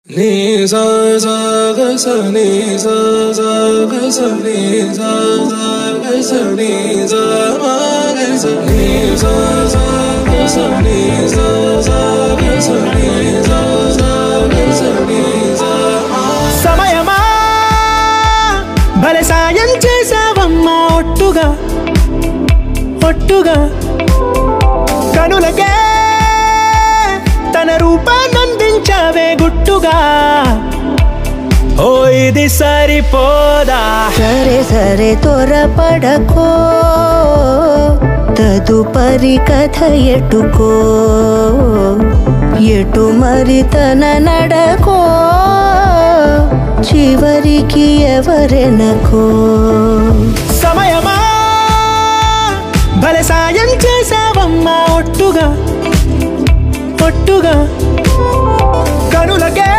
ni sa sa ga sa ni sa sa ga sa ni sa sa ga sa ni sa ma ga sa ni sa sa ga sa ni sa sa ga sa ni sa sa ga sa ni sa సమయమా భలే సాయం చేసావమ్మా ఒట్టుగా ఒట్టుగా కనులకే తన రూపాన్నందించావే గుట్టుగా ఓ ఇది సరిపోదా సరే సరే త్వరపడకో తదుపరి కథ ఎటుకో ఎటు మరి తన నడకో చివరికి ఎవరెనకో సమయమా భలే సాయం చేసావమ్మా ఒట్టుగా ఒట్టుగా కనులకే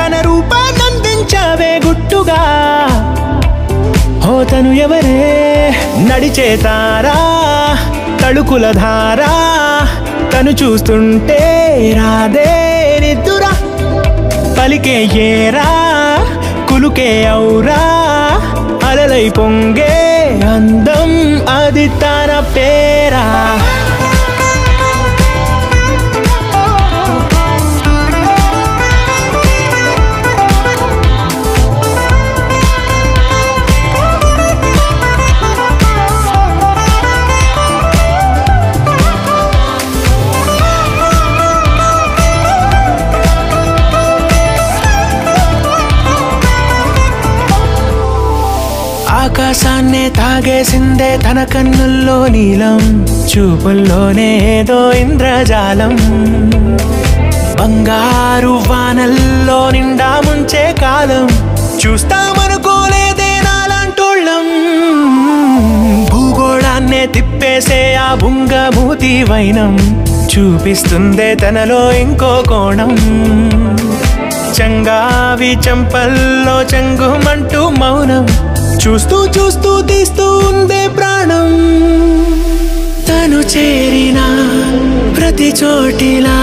తన రూపాన్నందించావే గుట్టుగా ఓ తను ఎవరే నడిచే తారా తళుకుల ధారా తను చూస్తుంటే రాదే నిద్దురా పలికే ఏరా కులుకే ఔరా అలలై పొంగే అందం అది తన పేరా ఆకాశాన్నే తాగేసిందే తన కన్నుల్లో నీలం చూపుల్లోనే ఏదో ఇంద్రజాలం బంగారు వానల్లో నిండా ముంచే కాలం చూస్తామనుకోలేదే నాలాంటోళ్ళం భూగోళాన్నే తిప్పేసే ఆ బుంగమూతి వైనం చూపిస్తుందే తనలో ఇంకో కోణం చంగావి చంపల్లో చంగుమంటూ మౌనం చూస్తూ చూస్తూ తీస్తూ ఉందే ప్రాణం తను చేరిన ప్రతి చోటిలా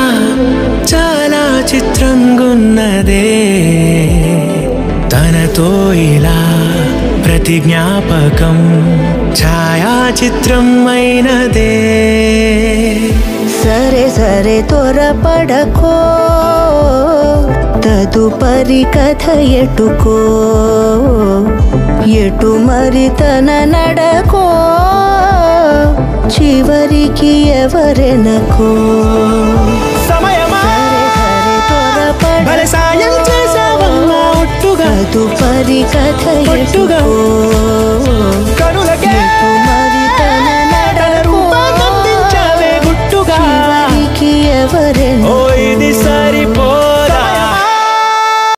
చాలా చిత్రంగున్నదే తనతో ఇలా ప్రతి జ్ఞాపకం ఛాయాచిత్రం అయినదే సరే సరే త్వరపడకో తదుపరి కథ ఎటుకో ఎటు మరి తన నడకో చివరికి ఎవరెనకో సమయమా భలే సాయం చేసావమ్మా ఒట్టుగా తదుపరి కథ ఎటుకో కనులకే మరి తన నడకో రూపాన్నందించావే గుట్టుగా చివరికి ఎవరెనకో